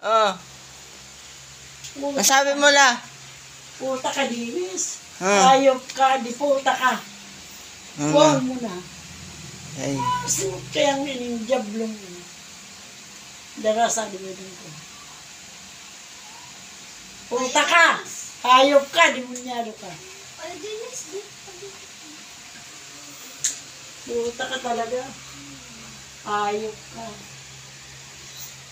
Oh. Nasabi mo la. Puta ka, Dinis. Ah. Ayop ka, di puta ka. Huwag mo na. Ay. Kaya ang ining jablong mo. Darasa, di ba ko. Puta ka! Ayop ka, demunyado ka. Puta ka talaga. Ayop ka.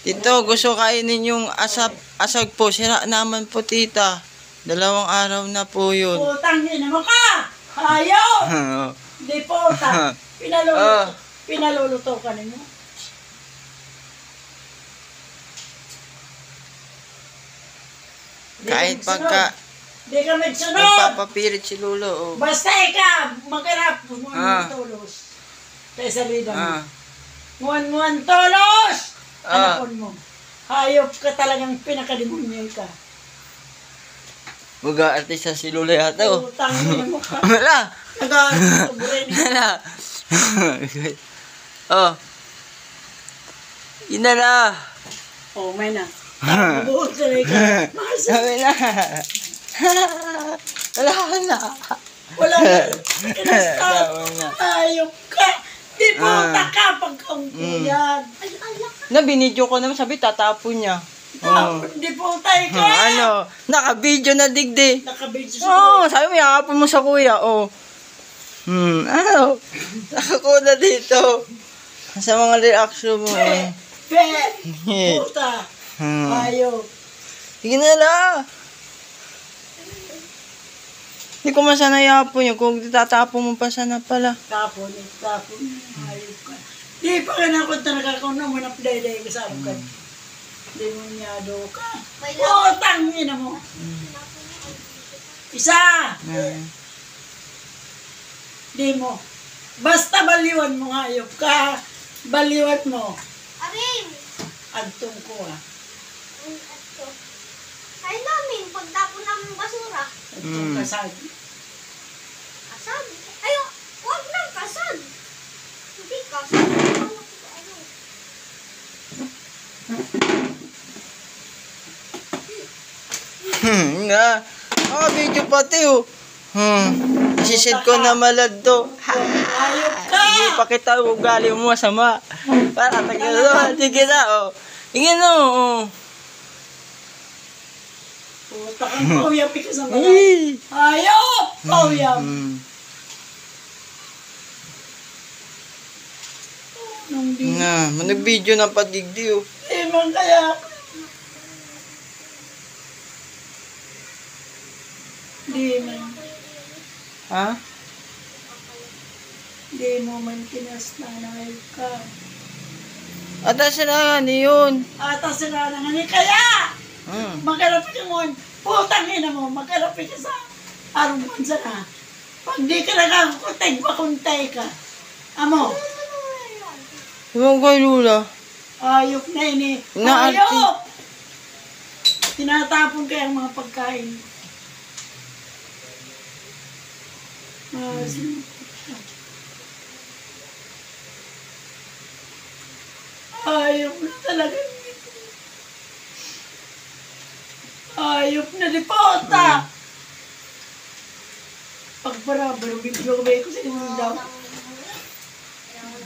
Tito, gusto kainin yung asag po. Sira naman po, tita. 2 araw na po yun. Putang ina mo ka! Ayop! Di puta. Pinaluluto ka ninyo. Kahit pagka di ka magsunod. nagpapapirit si Lolo. Oh. Basta ikaw, maghanap mo ng tulos. Kaya sa lida mo. Nguan-nguan tulos! Anapon mo. Hayop ka talagang pinakadimunyay ka. Mag-aartista si Lolo yata. Oh. Utang mo ka. Wala. Nag-aartista mo rin. Wala. Oh. Yun na na. Oh, may na. Bubuhos na rin ka. Sabi na. Wala na. Wala na. Kinastop. Sabi na. Hayop ka. Di puta ka pagkaungkuyan. Na, binidyo ko naman. Sabi, tatapon niya. Di puta ka. Ano? Naka-video na digdi. Nakabidyo sa Oo, sabi mo, yakapon mo sa kuya. Oh. Ano? Nakakuha dito. Sa mga reaction mo. Puta. Hayop. Sige na lang. Hindi ko masana yapon yun. Kung tatapon mo pa sana pala. Tapon. Hayop ka. Di pa ka na kung talaga kung naman update ka sa akin. Demunyado ka. Putang ina mo. Isa. Di mo. Basta baliwan mo, hayop ka. Baliwan mo. Aring! Agtong ko Ay namin, pagtapon ng basura. Agtong kasag. Kasag? Ay, huwag nang kasag. Hindi kasag. Nga. Video pati oh. Isisend ko na malad to. Hayop ka. Hindi pa kita ugali mo masama. Para tagal. Sige na oh. Sige na oh. Puta kang pauyap ka sa mga. Hayop! Pauyap. Na, manag-video na padigdi oh. Eman kaya. Di man. Ha? Di mo man kinasnanay ka. Ata sila nga yun. Ata sila na nga ni kaya. Magkarapi ka mo. Putang ina mo. Magkarapi ka sa aruman sana. Pag di ka nakakuntay, makuntay ka. Amo. Ibang kay Lula. Ayok na ini. Ayok! Tinatapon kaya ang mga pagkain. Ayok na talaga. Ayok na di pota. Pagparabaro, bibigay ko sa inyo daw.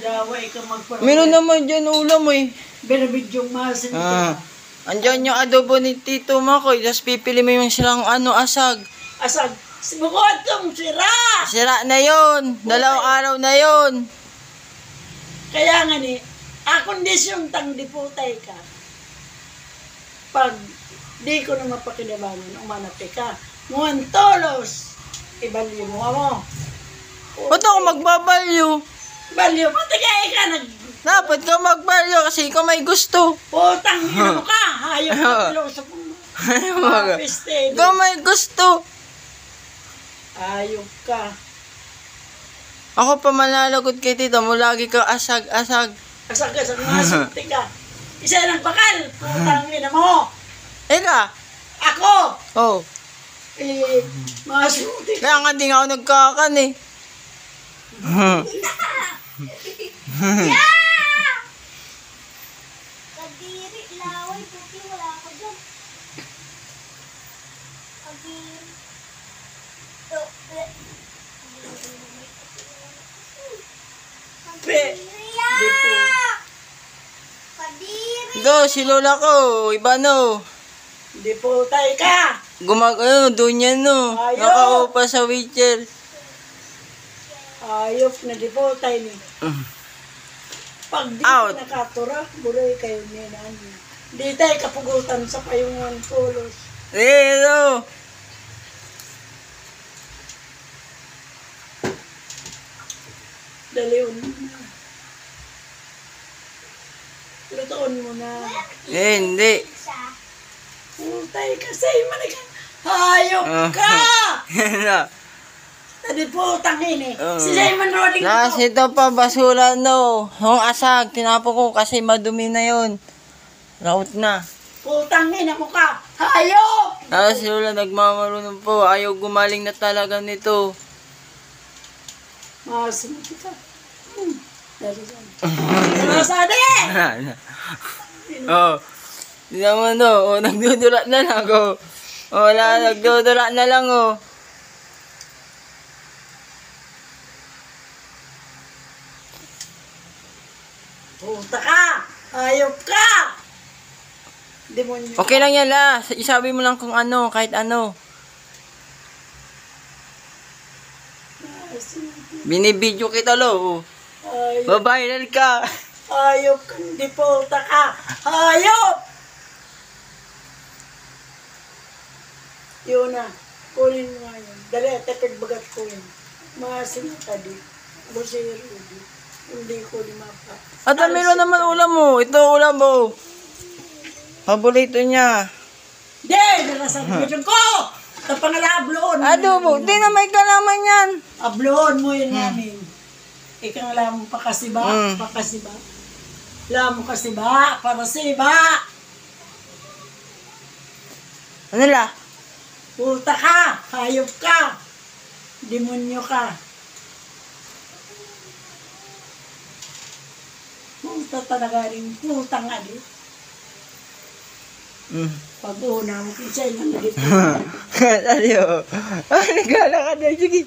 Daway ka magparabaro. Meron naman dyan ulam eh. Binabidyong masin ka. Andyan yung adobo ni Tito Makoy. Tapos pipili mo yung silang asag. Asag. Bukod tong sira. Sira na yun. 2 araw na yun. Kaya nga ni, kondisyon tang diputay ka. Pag di ko na mapakinabangan, umanapi ka. Nguan tolos. Ibalyo mo mo. Ba't ako magbabalyo? Balyo, matigay ka nag... Dapat ka magbalyo kasi ikaw may gusto. Putang ino mo ka. Hayop ka piloso mo. Ikaw may gusto. Ayok ka. Ako pa manlalagod kay Tito mo. Lagi ka asag-asag. Asag-asag masunti ka. Isa ng bakal. Putang ina mo. Eka. Ako. Oh. Masunti ka. Kaya nga di nga ako nagkakan eh. Kadiri, laway, puti, wala Kadiri! Kadiri! Do, si lola ko, iba no. Diputay ka! Doon yan no. Ayaw. Nakaupa sa wheelchair. Ayop na diputay ni. Pag di Out. ka nakatura, buray kayo niya na ano. Di tayo kapugutan sa payungan tulos. No. Daliun mo na. Lutoon mo na. Hindi. Putay ka sa ka. Hayop ka! Nadiputang ini. Si Simon Roding Tapos ito pa, basura no. Yung asag, tinapo ko kasi madumi na yun. Raut na. Putang ina mo ka. Hayop! Tapos si lola nagmamarunong po. Ayaw gumaling na talaga nito. Masunod ka. Narasade! Oh. Hindi naman no. Oh, nagdudula na lang. Oh. Wala, nagdudula na lang oh. Puta ka! Hayop ka! Demonyo. Okay lang yan la. Isabi mo lang kung ano, kahit ano. Binibidyo kita lo. Oh. Hayop. Babayral ka. Hayop ka. Hindi puta ka. Hayop! Yun na. Kunin mo nga yun. Dali, tapig bagat ko yun. Maasin ka di. Busero di. Hindi ko di mapa. At meron naman ulam mo. Ito ulam mo. Paborito niya. Di! Nalasan mo dyan ko! Ito pangala, abloon. Adobo. Di na may kalaman yan. Abloon mo yun namin. Ikang alam mo pa kasi ba? Pa kasi ba? Alam mo kasi ba? Para si ba? Ano la? Puta ka! Hayop ka! Demonyo ka! Puta talaga rin. Putang adi. Pag una mo kisay nang dito. Aliyo. Nagala ka na. Sige.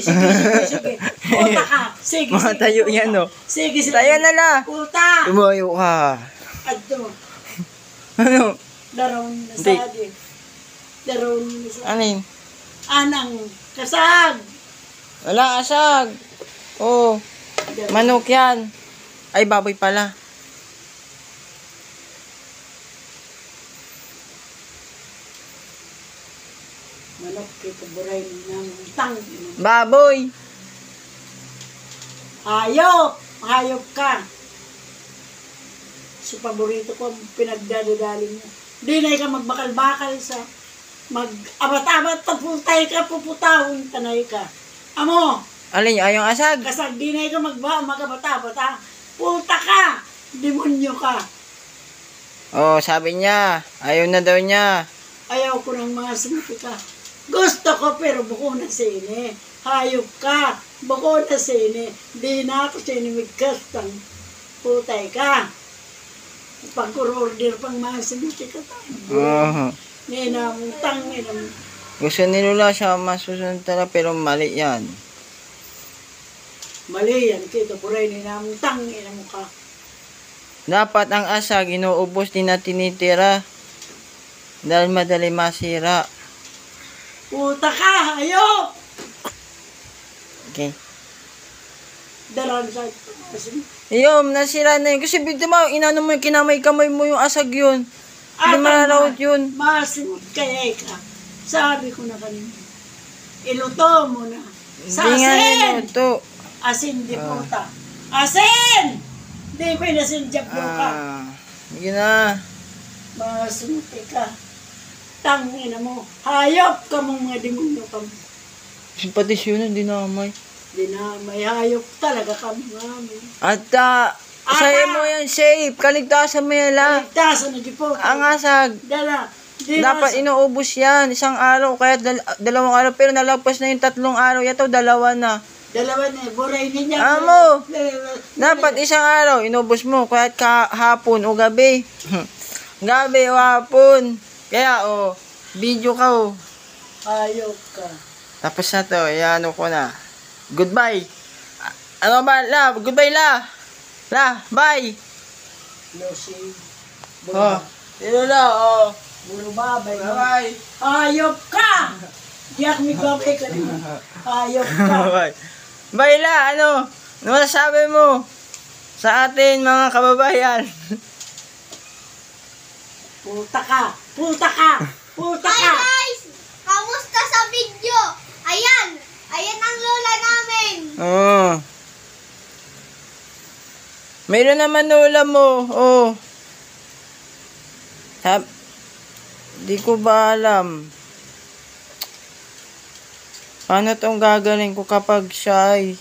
Sige. Puta ka! Sige, Mga tayo yan no. Sige. Tayo na la. Puta! Tumayo ka. Adto. Ano? Daron na Hindi. sa adi. Daron na sa Ano yun? anang kasag. Wala asag. Oh. Manok yan. Ay, baboy pala. Manok kita buray ng tang. Baboy. Hayop! Hayop ka! Si paborito ko, pinagdadadali mo. Di na ka magbakal-bakal sa mag-abat-abat, taputay ka, puputawin, tanay ka. Amo, Alin yun? Ay, yung asag. kasag di na ka mag-abat-abat, ha? Puta ka! Demonyo ka! Oh, sabi niya. Ayaw na daw niya. Ayaw ko ng mga sinabi ka. Gusto ko pero buko na sini. Hayop ka. Buko na sini. Di na ako sinimigkastang. Putay ka. Pag-order pang mga sinabi ka. Oh. Ninamutang, ninam. Gusto ni Lola siya masusunod talaga pero mali yan. Mali yan. Kita puray ninamutang, ninam ka. Dapat ang asag inuubos din na tinitira. Dahil madali masira. Puta ka. Hayop! Okay. Daran sa Ayun, nasira na yun. Kasi bigla mo, inano mo yung kinamay-kamay mo yung asag yun. Hindi mararaot yun. Masimot kaya ka. Sabi ko na kanina. Iluto mo na. Sa Hindi nga asin! ito. Asin di puta. Asin! Di ko inasinjap mo ka. Sige na. Masumuti ka. Tangina mo. Hayop ka mong mga demonyo ka mo. Simpatis yun, hindi namay. Di na may hayop talaga ka mami. Ata, sa'yo mo yan safe. Kaligtasan mo yan la. Ligtasan na di po. Ang asag. Dala. Di Dapat inuubos yan. Isang araw, kaya dalawang araw. Pero nalagpas na yung 3 araw. Yato, 2 na. Dalawa na. Buray niya. Amo. Dapat isang araw, inubos mo. Kahit hapon o gabi. Gabi o hapon. Kaya, video ka, Ayok ka. Tapos na to, iano ko na. Goodbye. Ano ba, La? Goodbye, La. La, bye. Lucy. Oh. Ito na, oh. Buro babay. Bye. Ayok ka! Yak mi babay ka naman. Ayok ka. Bye. Bye, La. Ano? Ano masasabi mo sa atin, mga kababayan? Puta ka! Puta ka! Puta Hi ka! guys! Kamusta sa video? Ayan! Ayan ang lola namin! Oh. Mayroon naman ulam mo. Oh. Di ko ba alam. Paano tong gagaling ko kapag siya ay